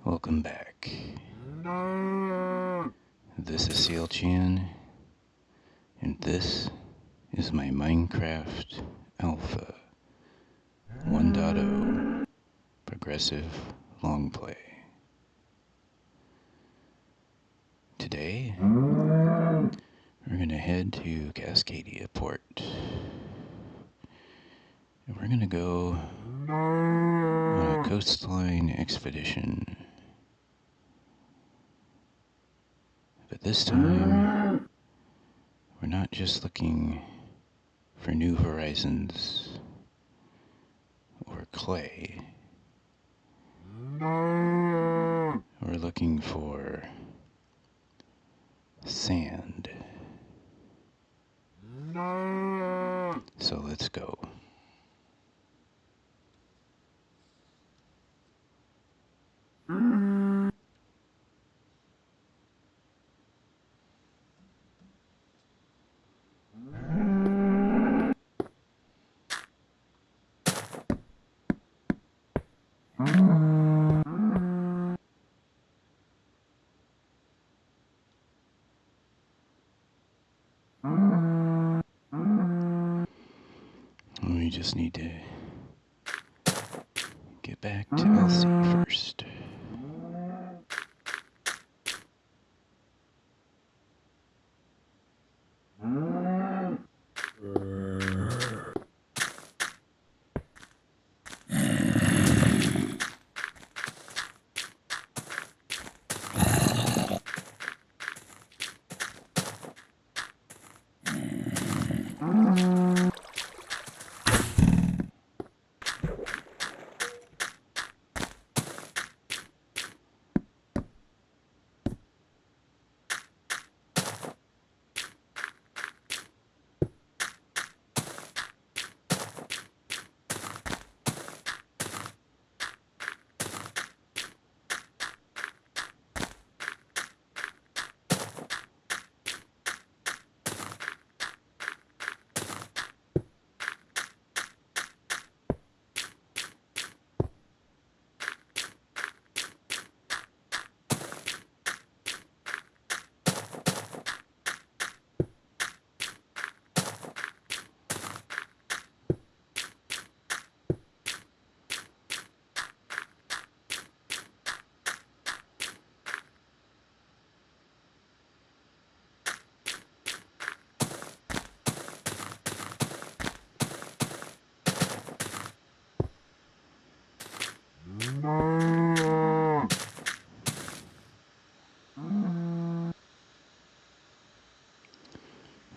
Welcome back. This is Sealchan, and this is my Minecraft Alpha 1.0 progressive Longplay. Today, we're going to head to Cascadia port. And we're going to go on a coastline expedition. But this time, we're not just looking for new horizons or clay. We're looking for sand. So let's go. We just need to get back to Elsie first.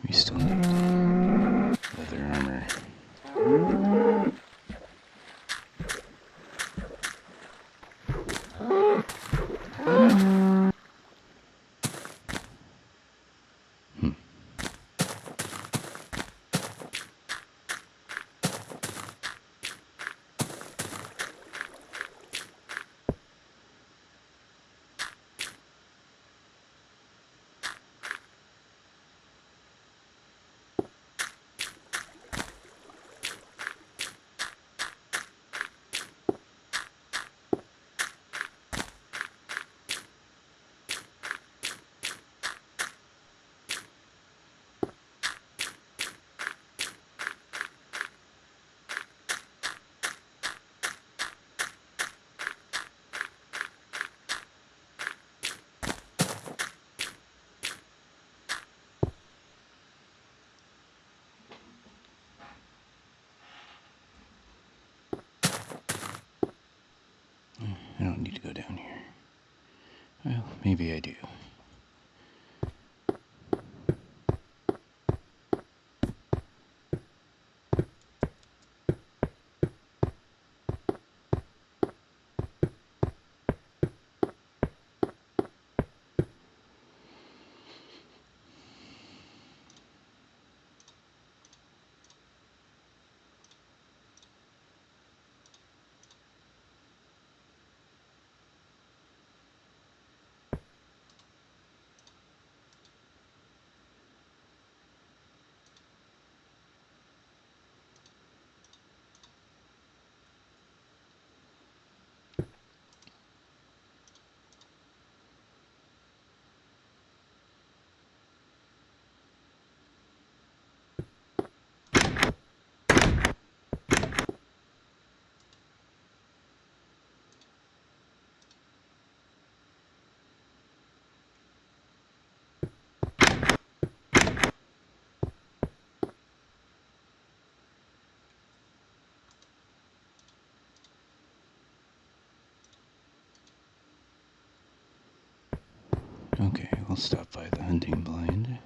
We still need leather armor. I don't need to go down here. Well, maybe I do. Okay, we'll stop by the hunting blind.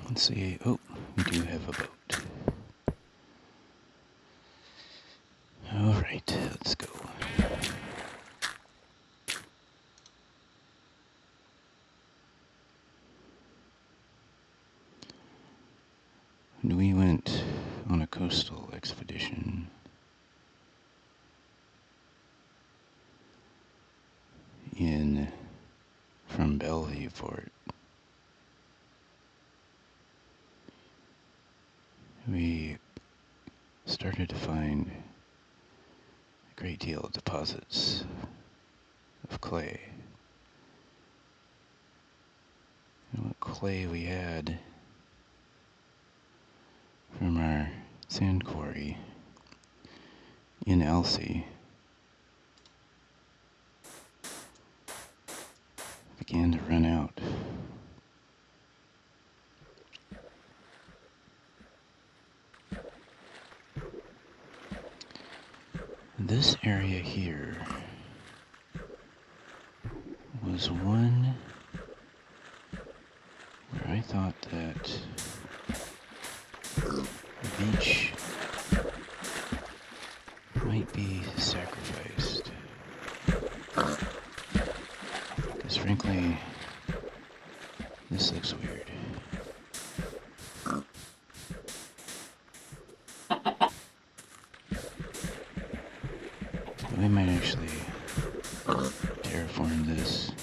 Let's see. Oh, we do have a boat. All right, let's go. We went on a coastal expedition from Bellevue Port. We started to find a great deal of deposits of clay. And what clay we had from our sand quarry in Elsie began to run out. this area here was one where I thought that the beach might be sacrificed. Because frankly, this looks weird. We might actually terraform this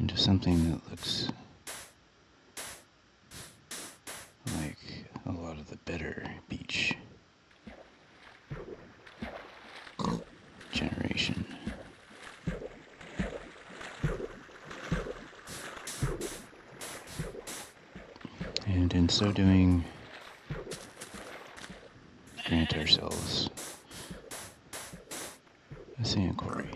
into something that looks like a lot of the better beach generation. And in so doing, grant ourselves a sand quarry.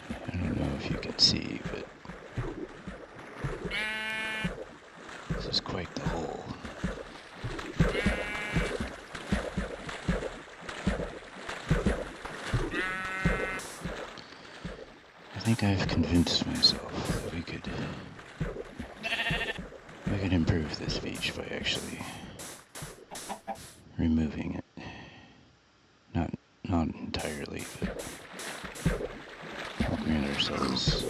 I don't know if you can see, but this is quite the hole. I think I've convinced myself that we could improve this beach by actually removing it. Not entirely, but we'll grant ourselves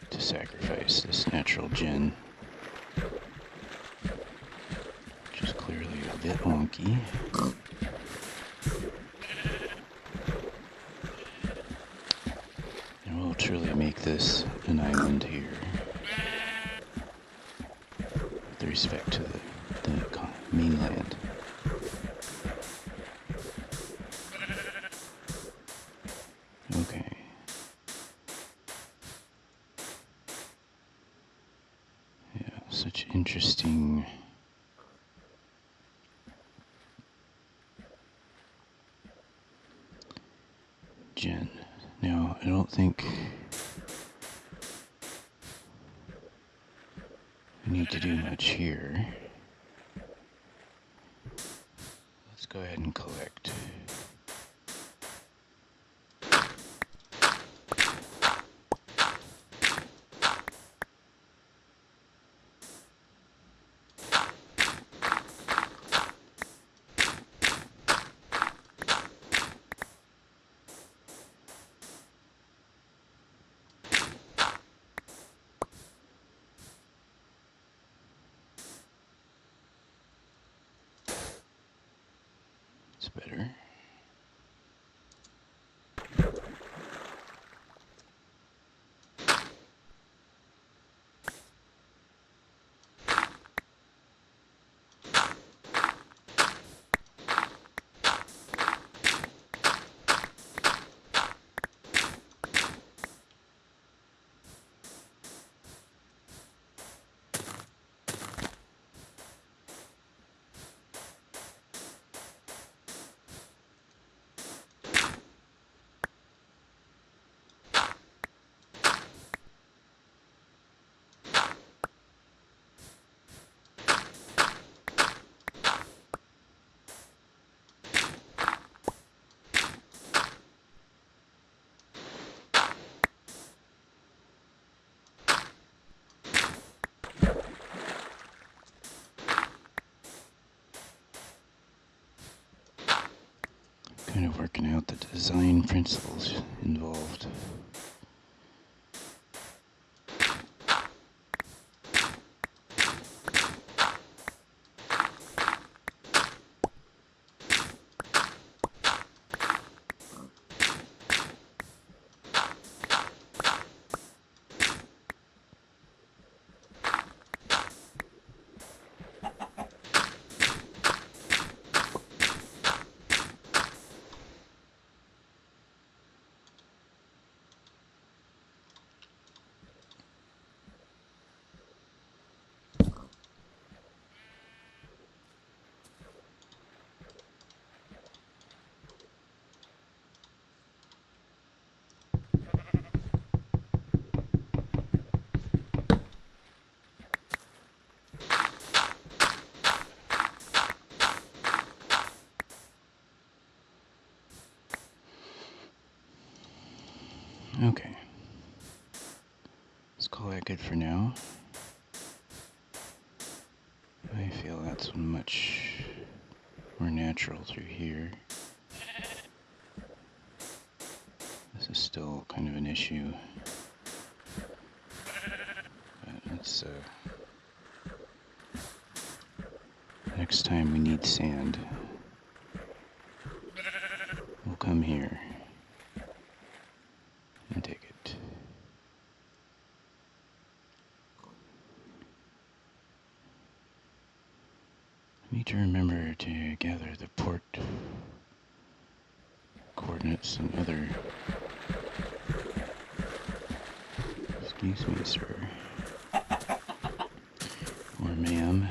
to sacrifice this natural gin, which is clearly a bit wonky. And we'll truly make this an island here with respect to the mainland. Okay. Yeah, such interesting gin. Now, I don't think we need to do much here. Let's go ahead and collect. It's better. Kind of working out the design principles involved. Okay. Let's call that good for now. I feel that's much more natural through here. This is still kind of an issue. But it's, next time we need sand, we'll come here and take it. I need to remember to gather the port coordinates and other... Excuse me, sir. Or ma'am.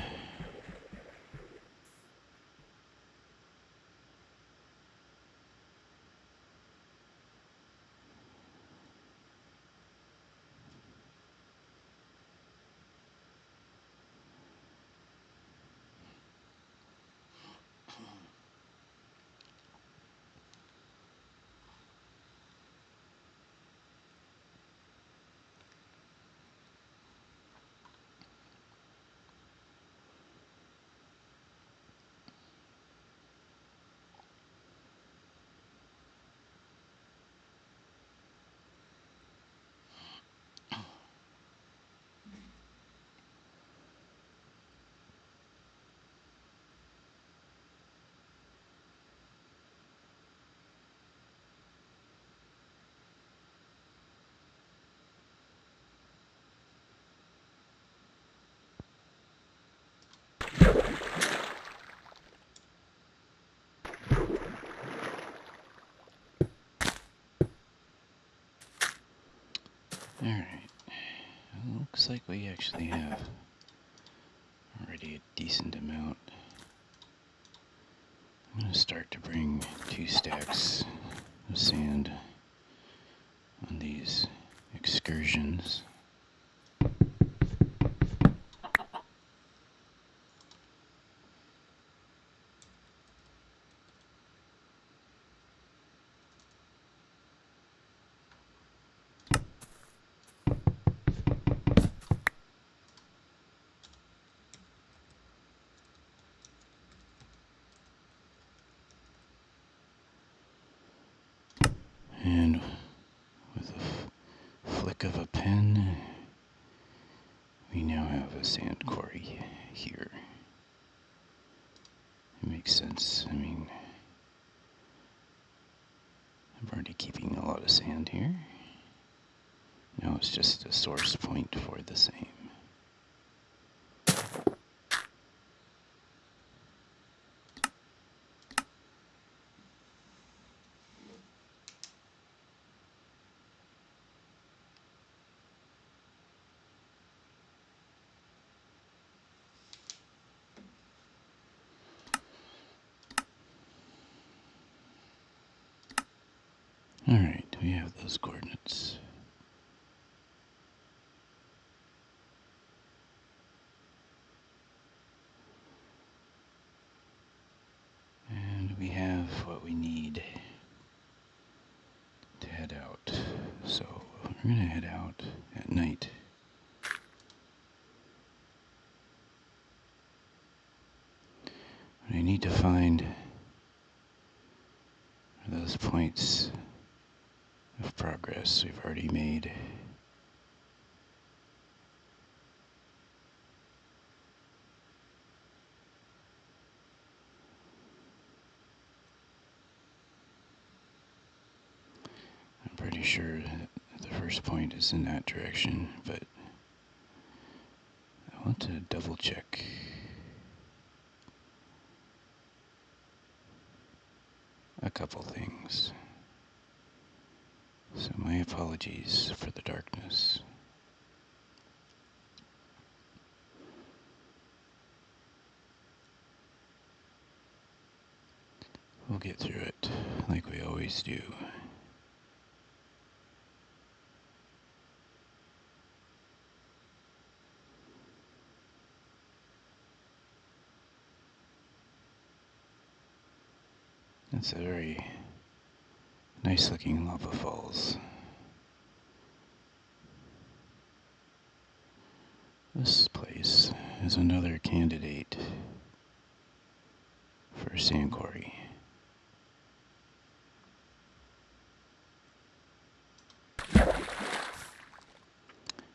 Alright. Looks like we actually have already a decent amount. I'm going to start to bring 2 stacks of sand on these excursions. And with a flick of a pen, we now have a sand quarry here. It makes sense. I mean, I'm already keeping a lot of sand here. Now it's just a source point for the same. Alright, we have those coordinates. And we have what we need to head out. So we're going to head out at night. What I need to find are those points of progress we've already made. I'm pretty sure that the first point is in that direction, but I want to double check. A couple things. So my apologies for the darkness. We'll get through it like we always do. That's a very nice looking lava falls. This place is another candidate for sand quarry.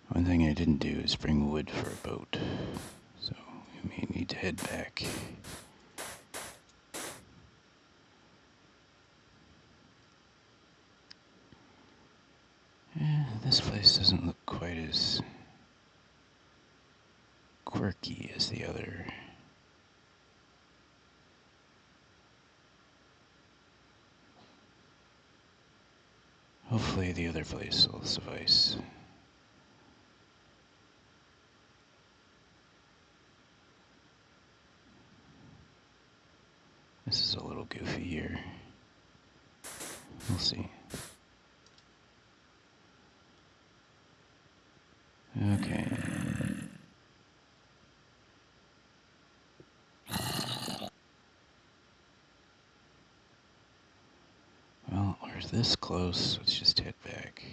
One thing I didn't do is bring wood for a boat, so we may need to head back. This place doesn't look quite as quirky as the other. Hopefully the other place will suffice. This is a little goofy here. We'll see. Okay. Well, we're this close. Let's just head back.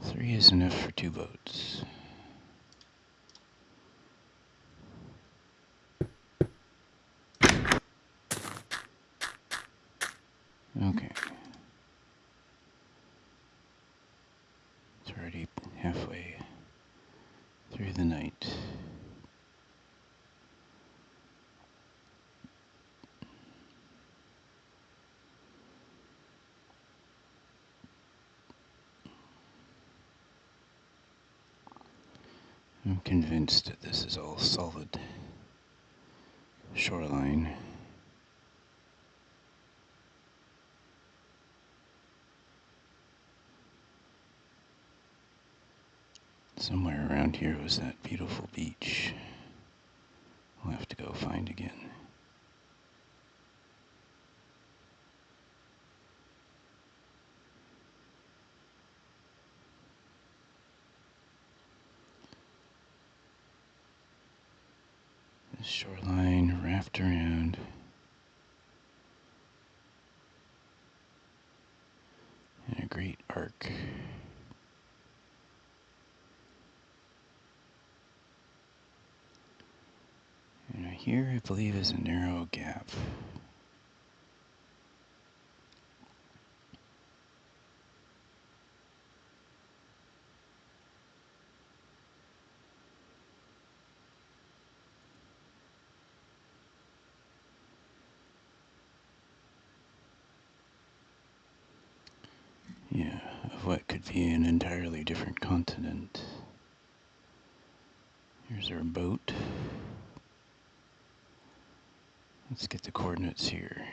Three is enough for 2 boats. Okay. It's already halfway through the night. I'm convinced that this is all solid shoreline. Somewhere around here was that beautiful beach. We'll have to go find again. This shoreline wrapped around. In a great arc. And here, I believe, is a narrow gap. Yeah, of what could be an entirely different continent. Here's our boat. Let's get the coordinates here.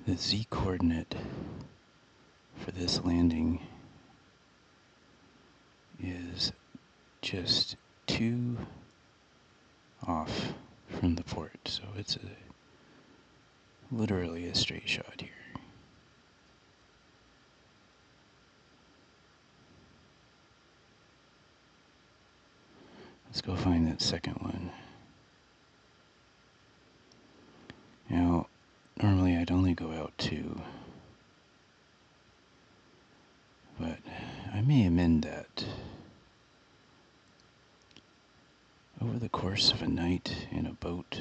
The z-coordinate for this landing is just 2 off from the port, so it's literally a straight shot here. Let's go find that second one. Now, normally I'd only go out 2, but I may amend that. Over the course of a night in a boat,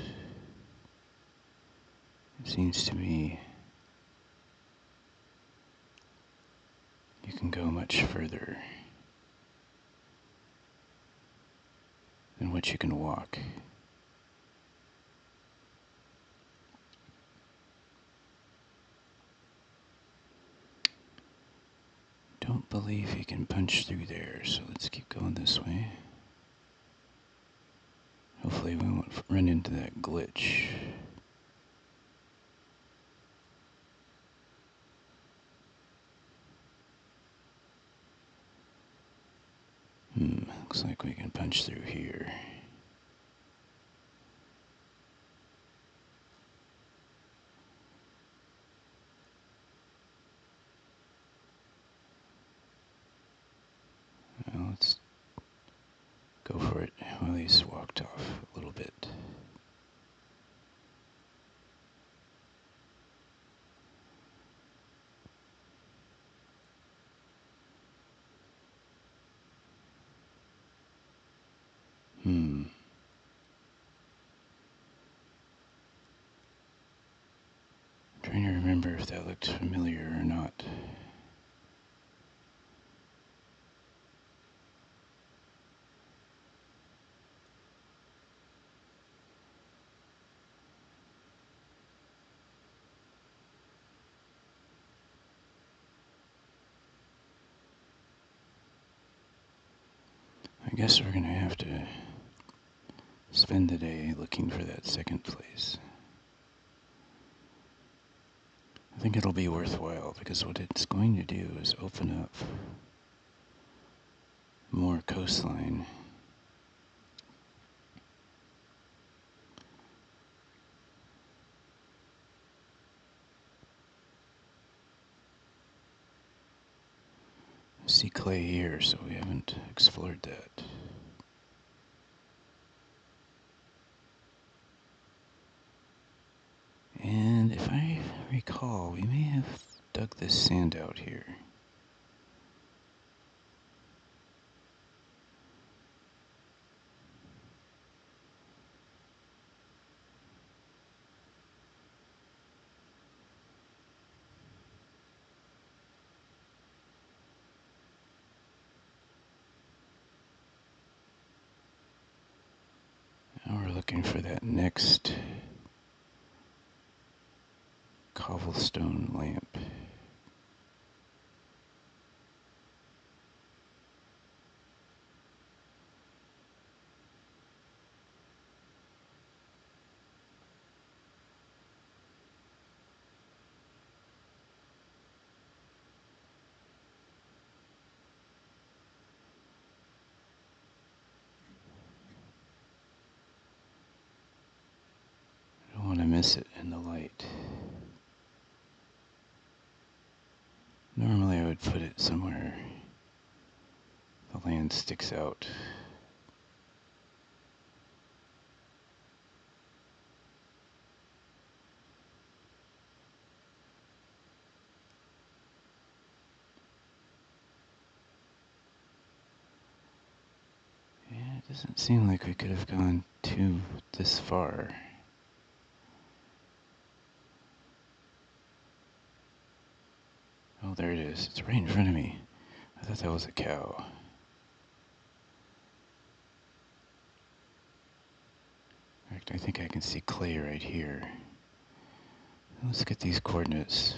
it seems to me you can go much further than what you can walk. Don't believe you can punch through there, so let's keep going this way. Hopefully we won't run into that glitch. Looks like we can punch through here. Well, let's go for it while he's walked off a little bit. Trying to remember if that looked familiar or not. I guess we're gonna have to spend the day looking for that second place. I think it'll be worthwhile because what it's going to do is open up more coastline. I see clay here, so we haven't explored that. And if I recall, we may have dug this sand out here. Now we're looking for that next cobblestone lamp. I don't want to miss it in the light. Normally I would put it somewhere the land sticks out. Yeah, it doesn't seem like we could have gone this far. Oh, there it is. It's right in front of me. I thought that was a cow. In fact, I think I can see clay right here. Let's get these coordinates.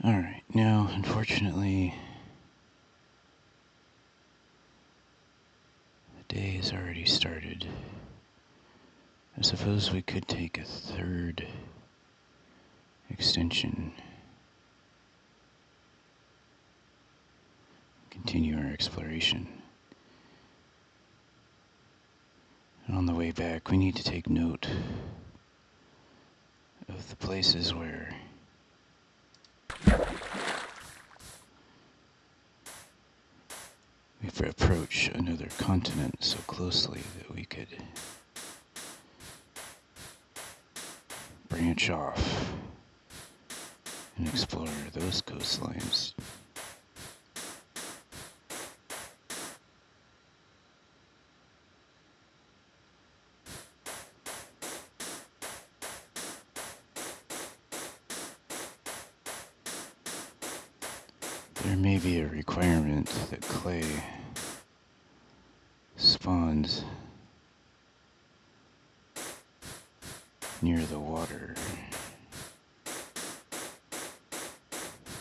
Alright, now, unfortunately, the day has already started. I suppose we could take a third extension, continue our exploration. And on the way back, we need to take note of the places where we approach another continent so closely that we could branch off and explore those coastlines. There may be a requirement that clay spawns near the water,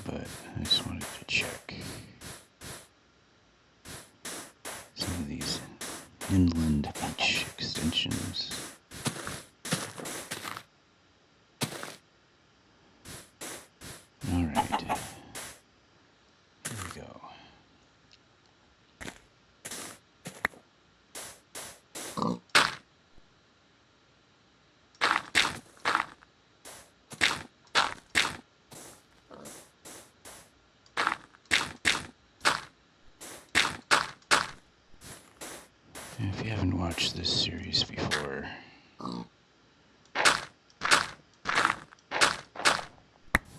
but I just wanted to check some of these inland beach extensions. Alright, here we go. If you haven't watched this series before, the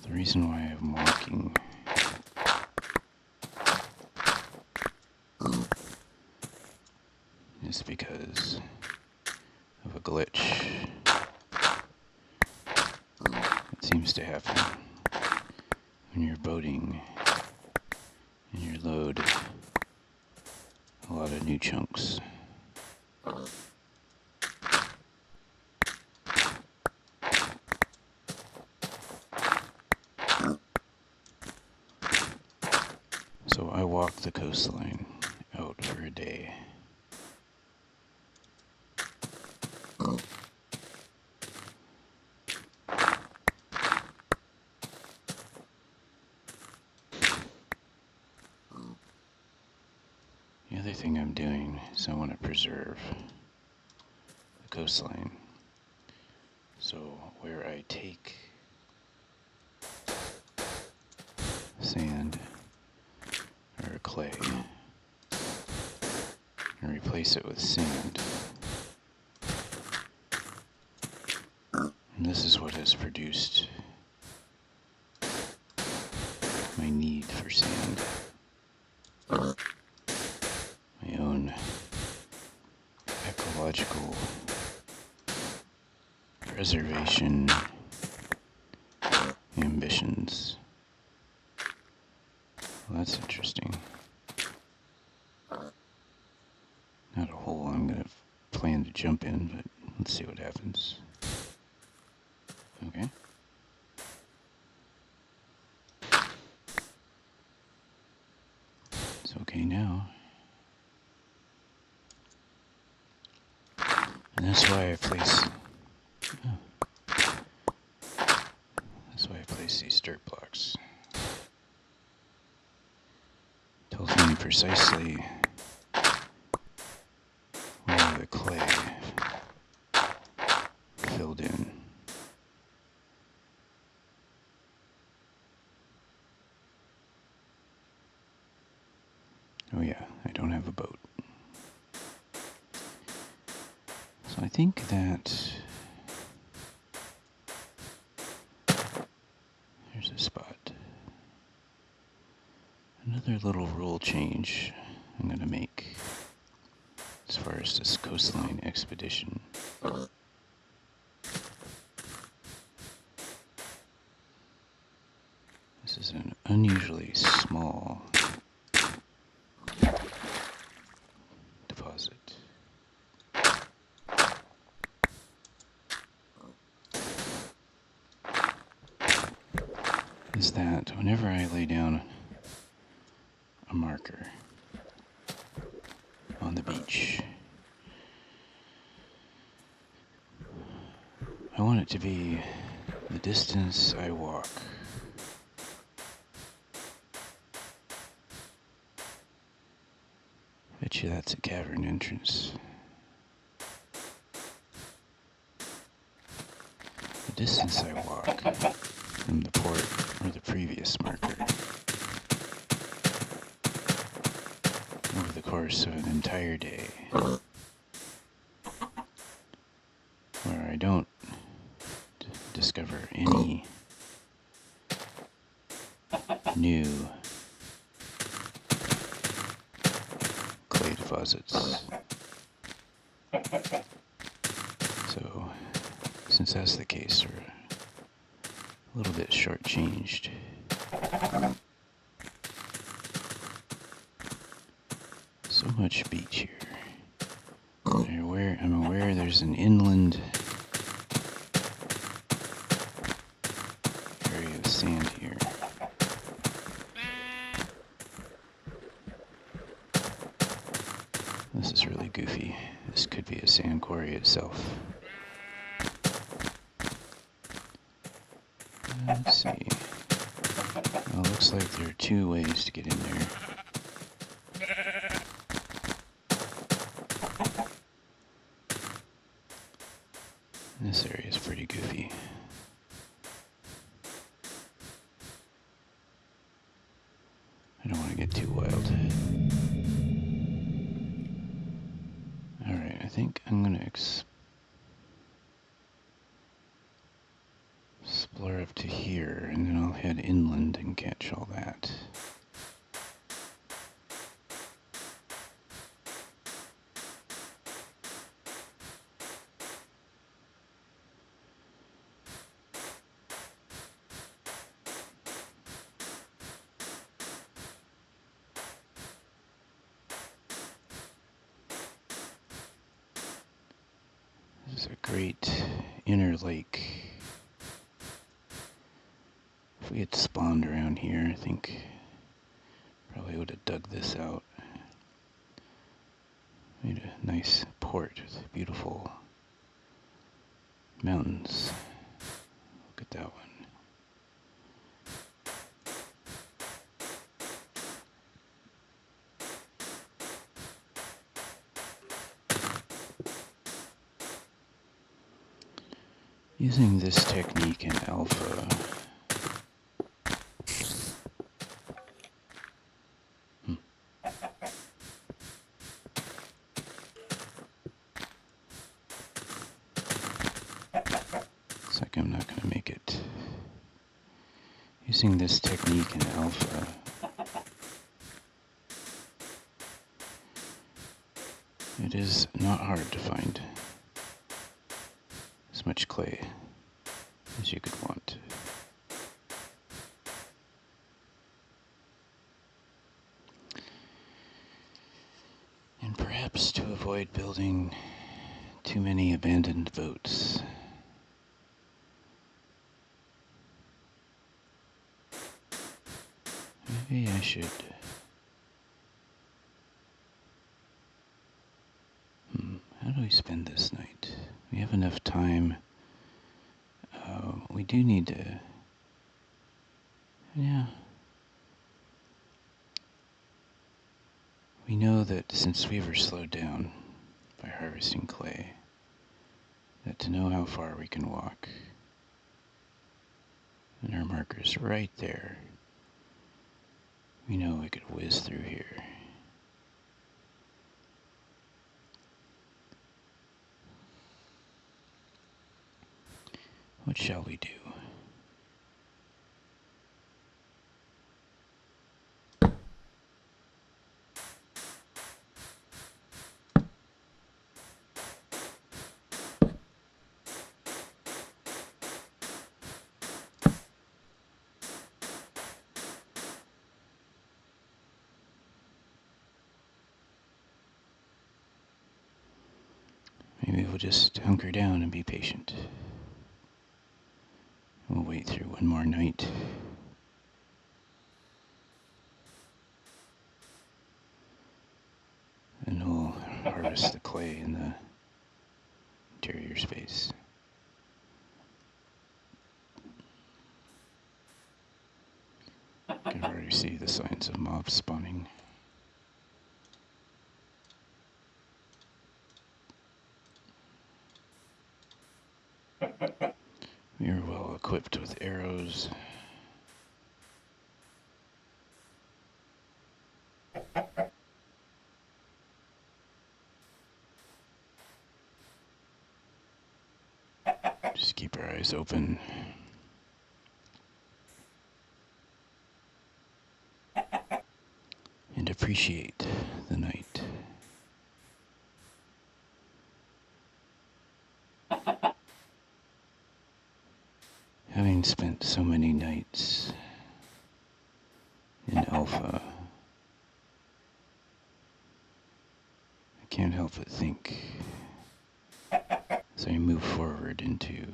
reason why I'm walking is because of a glitch that seems to happen when you're boating and you load a lot of new chunks. So I walked the coastline out for a day. The other thing I'm doing is I want to preserve the coastline. So where I take sand or clay and replace it with sand, and this is what has produced my need for sand. My own ecological preservation ambitions. Well, that's interesting. Not a hole I'm gonna plan to jump in, but let's see what happens. Okay. It's okay now. And that's why I place... That's why I place these dirt blocks. Tells me precisely where the clay filled in. Oh yeah, I don't have a boat. So I think that there's a spot. Another little rule change I'm going to make as far as this coastline expedition. This is an unusually small deposit. is that whenever I lay down a marker on the beach, I want it to be the distance I walk. Bet you that's a cavern entrance. The distance I walk from the port or the previous marker over the course of an entire day, where I don't discover any new clay deposits. So, since that's the case, we're a little bit shortchanged. So much beach here. I'm aware there's an inland area of sand here. This is really goofy. This could be a sand quarry itself. Let's see. Well, it looks like there are two ways to get in there. This area is pretty goofy. I don't want to get too wild. Alright, I think I'm going to explore up to here, and then I'll head inland and catch all that. This is a great inner lake. If we had spawned around here, I think probably would have dug this out. Made a nice port with beautiful mountains. Look at that one. Using this technique in alpha, it's like I'm not going to make it. Using this technique in alpha, it is not hard to find as much clay as you could want. And perhaps to avoid building too many abandoned boats, maybe I should how do we spend this night? We have enough time. We do need to, yeah. We know that since we were slowed down by harvesting clay, that to know how far we can walk, and our marker's right there, we know we could whiz through here. What shall we do? Maybe we'll just hunker down and be patient. We'll wait through one more night. notice the clay in the interior space. You can already see the signs of mobs spawning. We are well equipped with arrows. Just keep our eyes open. And appreciate the night. Having spent so many nights in Alpha, I can't help but think, as I move forward into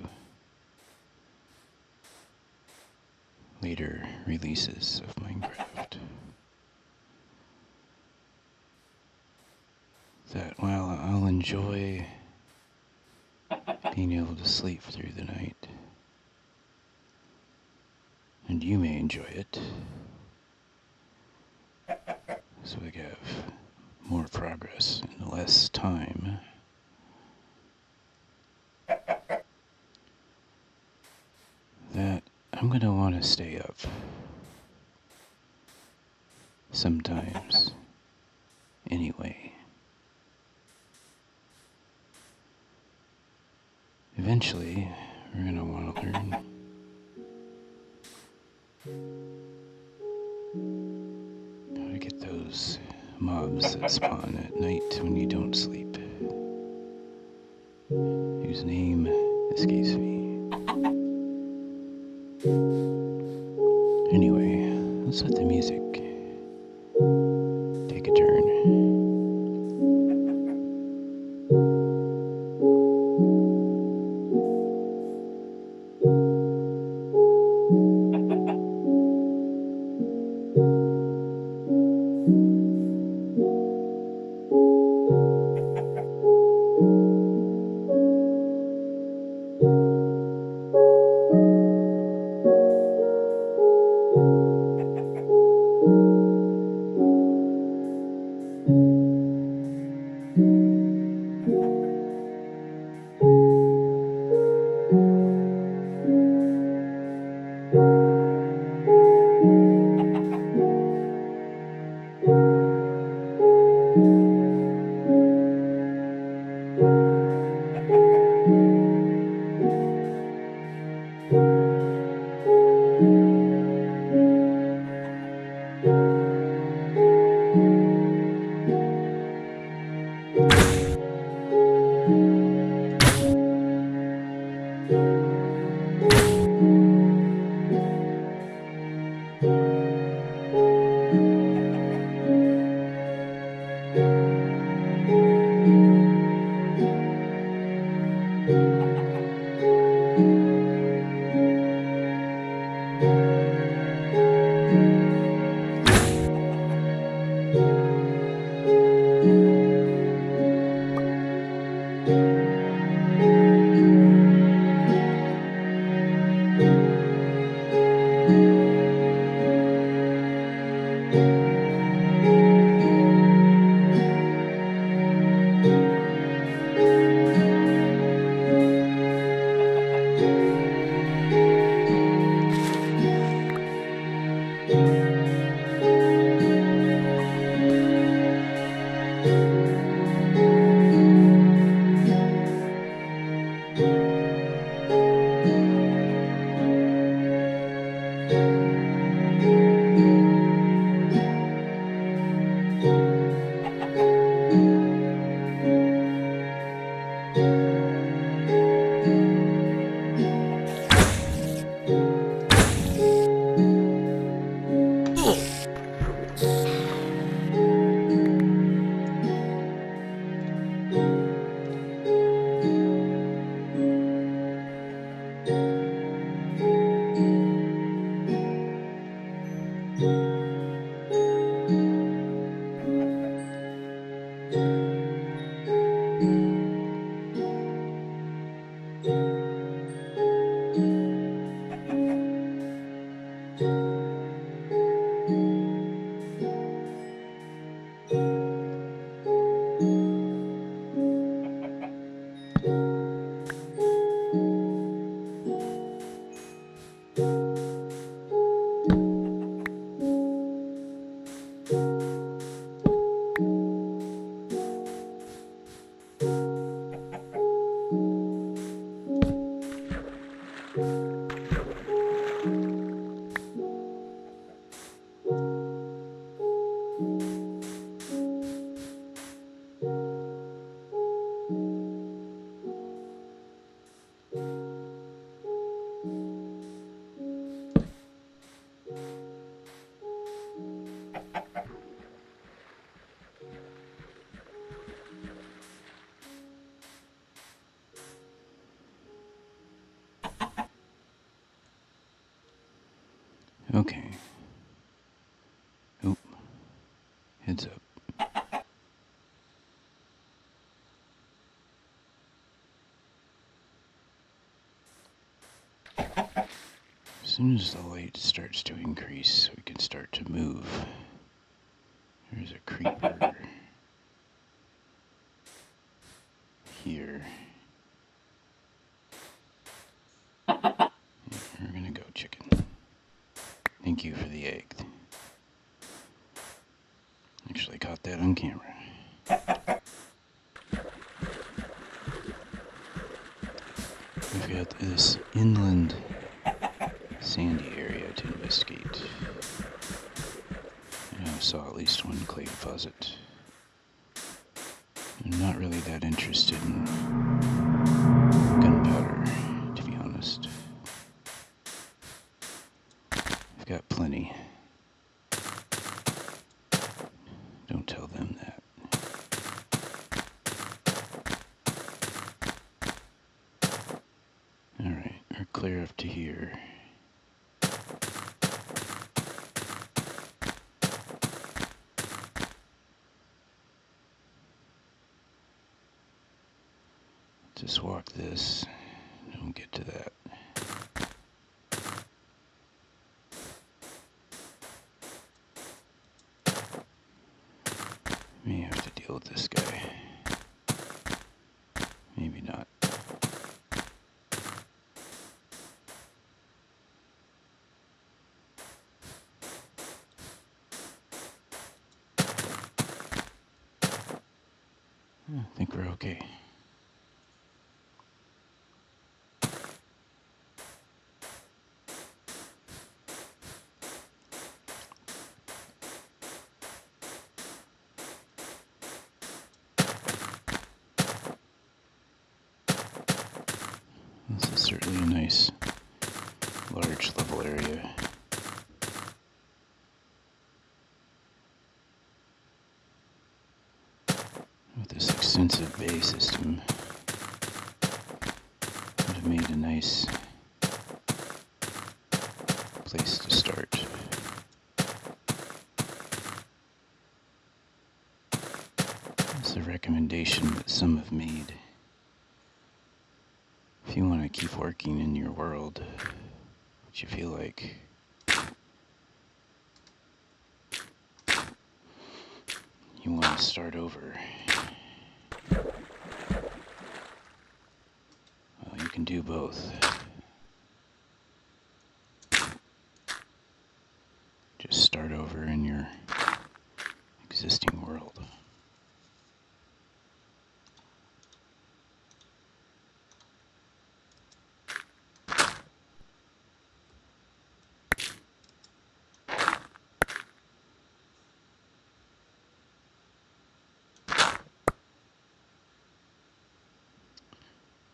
later releases of Minecraft, that while I'll enjoy being able to sleep through the night, and you may enjoy it, so we have more progress in less time, that I'm going to want to stay up sometimes anyway. Eventually, we're going to want to learn how to get those mobs that spawn at night when you don't sleep, whose name escapes me. Anyway, let's let the music take a turn. Heads up. As soon as the light starts to increase, we can start to move. There's a creeper here. We're gonna go, chicken. Thank you for the egg. Actually caught that on camera. We've got this inland sandy area to investigate. I saw at least one clay deposit. I'm not really that interested in gunpowder, to be honest. I've got plenty. Don't tell them that. Alright, we're clear up to here. Just walk this, and we'll get to that. May have to deal with this guy. Maybe not. I think we're okay. This is certainly a nice, large level area. With this extensive bay system, would have made a nice place to start. It's a recommendation that some have made. If you want to keep working in your world, which you feel like you want to start over, well, you can do both. Just start over in your existing world.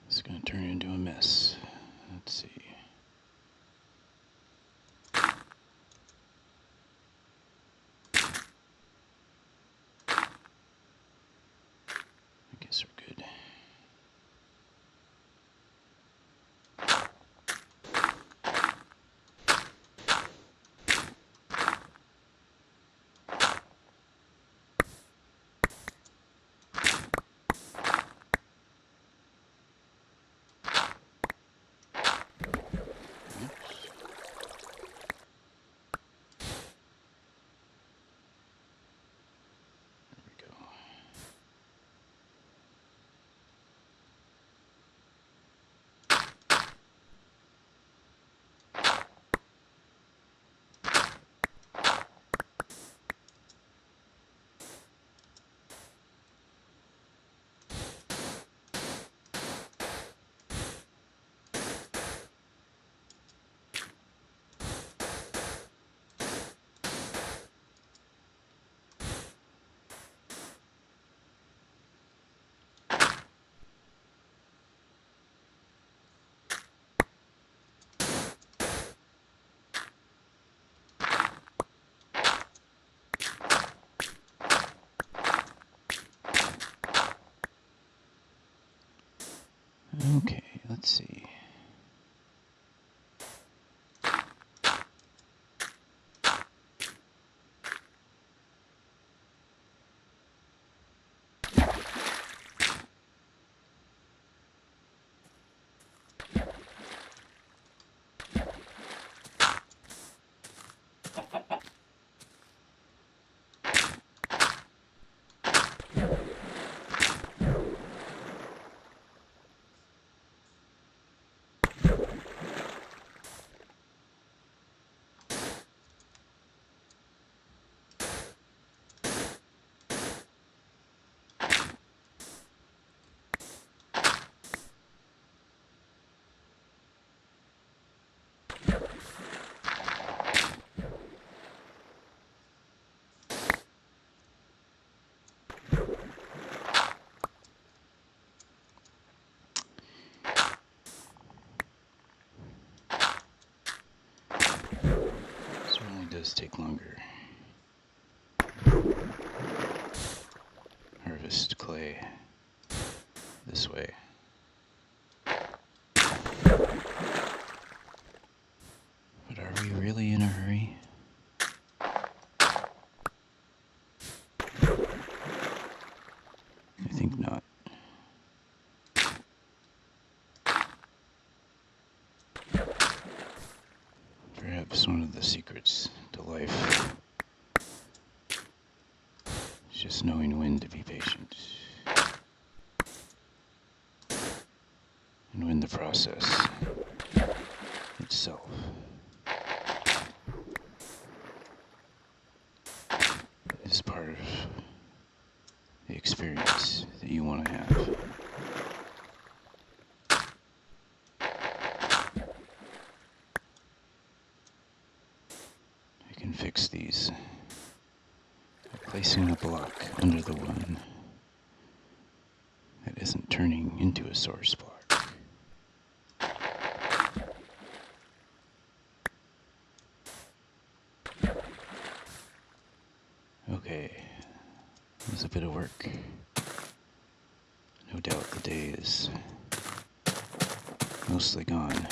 It's going to turn into a mess. Let's see. I guess we're good. Okay, let's see. Does take longer. Harvest clay this way. But are we really in a hurry? I think not. Perhaps one of the secrets to life is just knowing when to be patient. And when the process itself is part of the experience that you want to have. I can fix these by placing a block under the one that isn't turning into a source block. Okay, it was a bit of work. No doubt the day is mostly gone.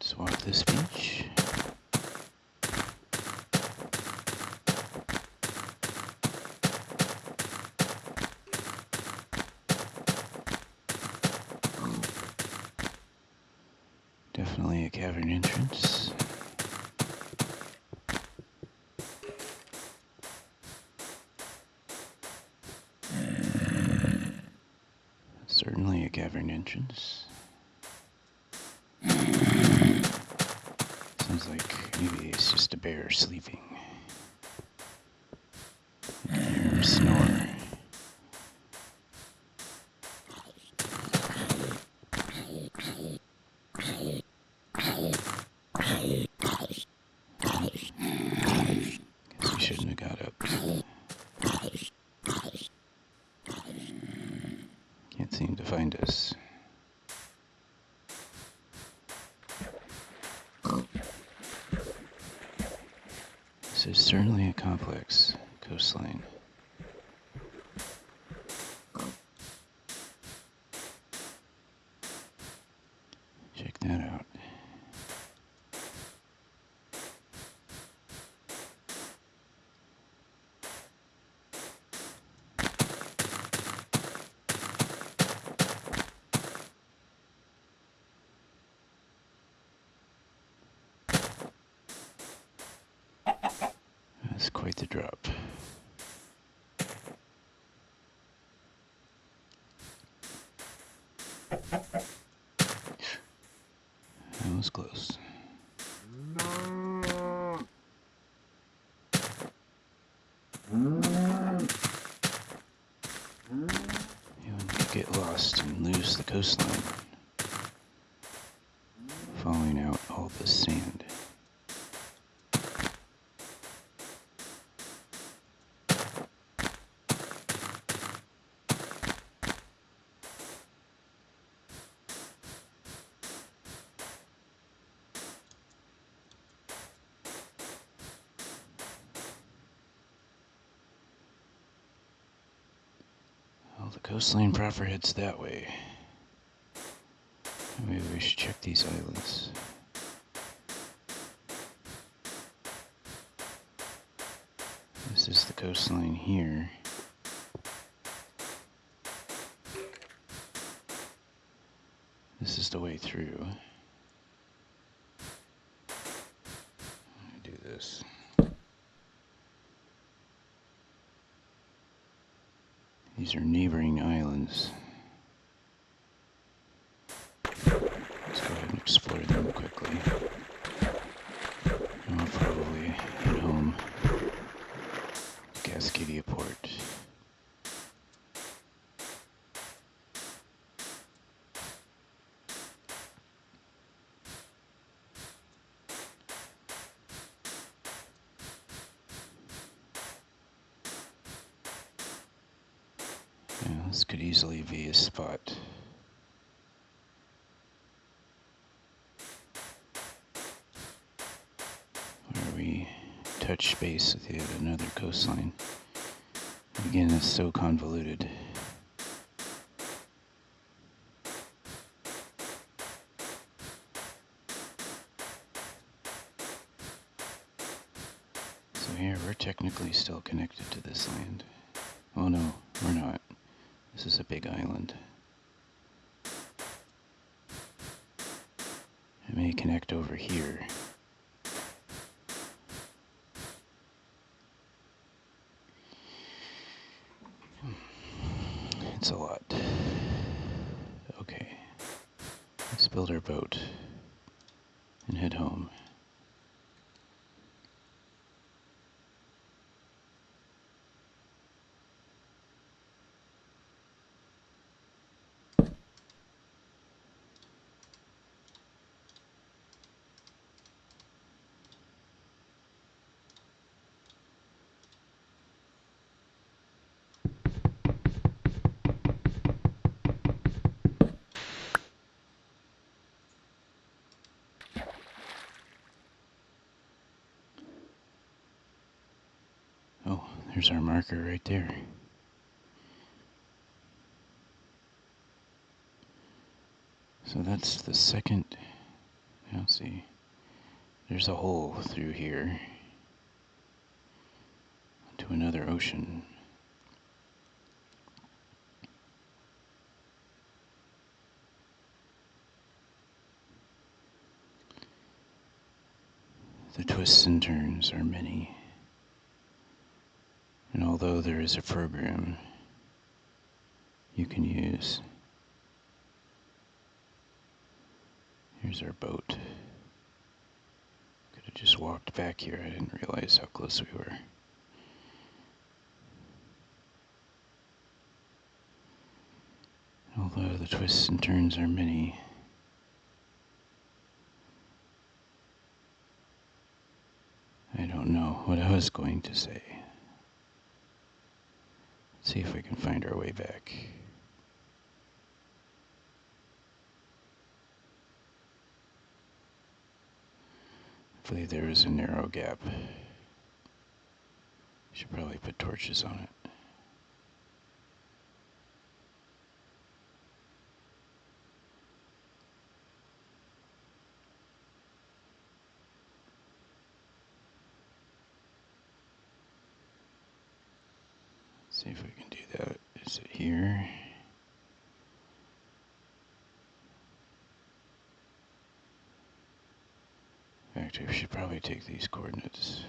Let's walk this beach. Definitely a cavern entrance. Certainly a cavern entrance. Sounds like maybe it's just a bear sleeping. Or snore. Guess we shouldn't have got up. Can't seem to find us. This is certainly a complex coastline. Check that out. That's quite the drop. That was close. You would get lost and lose the coastline, falling out all the sand. Well, the coastline proper heads that way. Maybe we should check these islands. This is the coastline here. This is the way through. Let me do this. These are neighboring islands. Let's go ahead and explore them quickly. And I'll probably head home to Cascadia Port. Yeah, this could easily be a spot. Where we touch base with yet another coastline. Again, it's so convoluted. So here, we're technically still connected to this land. Oh no, we're not. This is a big island. It may connect over here. It's a lot. Okay. Let's build our boat and head home. Oh, there's our marker right there. So that's the second. Now see, there's a hole through here to another ocean. The twists and turns are many. And although there is a program you can use, here's our boat. Could have just walked back here. I didn't realize how close we were. Although the twists and turns are many, I don't know what I was going to say. Let's see if we can find our way back. I believe there is a narrow gap. Should probably put torches on it. Let's see if we can do that. Is it here? In fact, we should probably take these coordinates.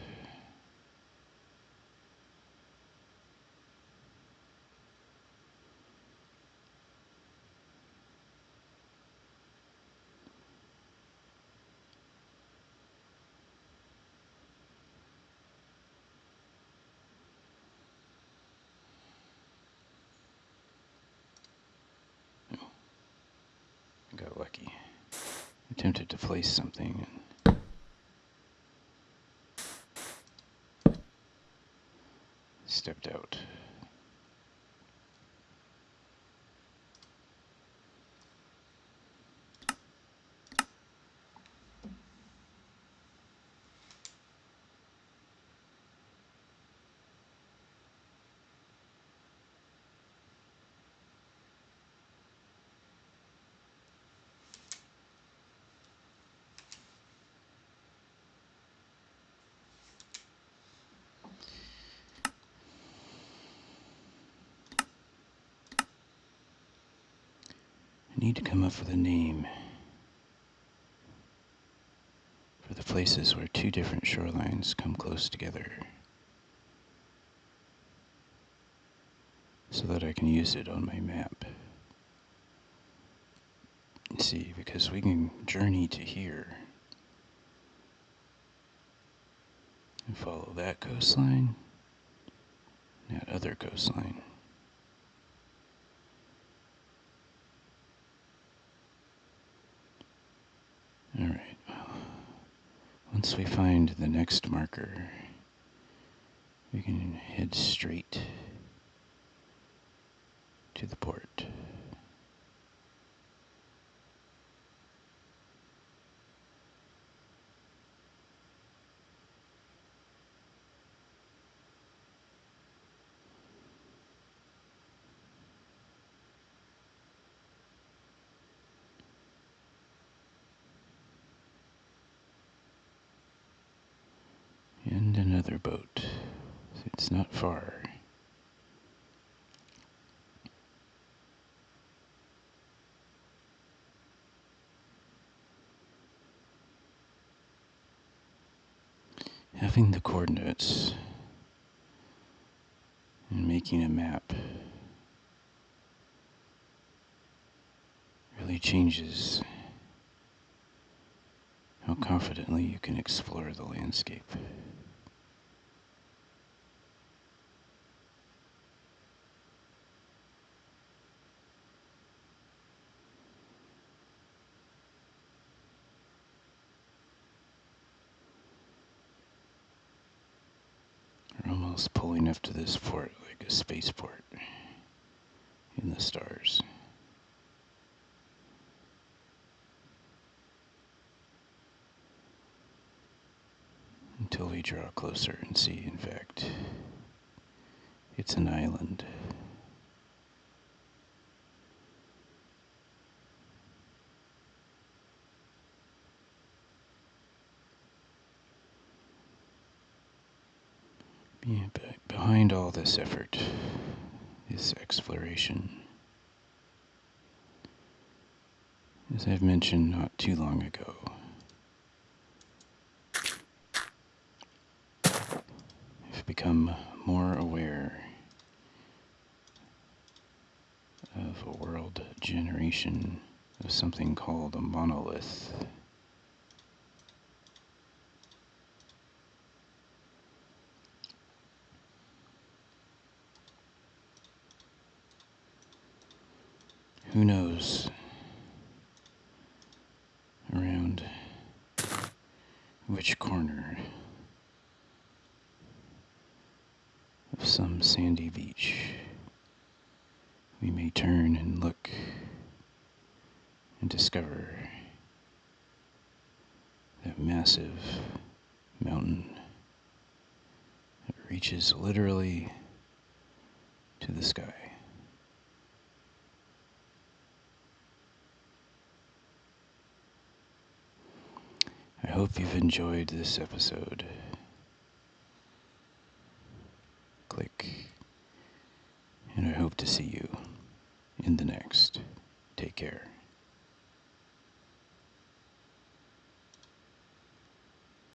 Oh, I got lucky. Attempted to place something and stepped out. need to come up with a name for the places where two different shorelines come close together, so that I can use it on my map. See, because we can journey to here and follow that coastline, that other coastline. Alright, well, once we find the next marker, we can head straight to the port. And another boat. It's not far. Having the coordinates and making a map really changes how confidently you can explore the landscape. We're almost pulling up to this port like a spaceport in the stars. Until we draw closer and see, in fact, it's an island. Yeah, but behind all this effort, this exploration, as I've mentioned not too long ago, I've become more aware of a world generation of something called a monolith. Who knows around which corner of some sandy beach we may turn and look and discover that massive mountain that reaches literally to the sky. I hope you've enjoyed this episode. Click, and I hope to see you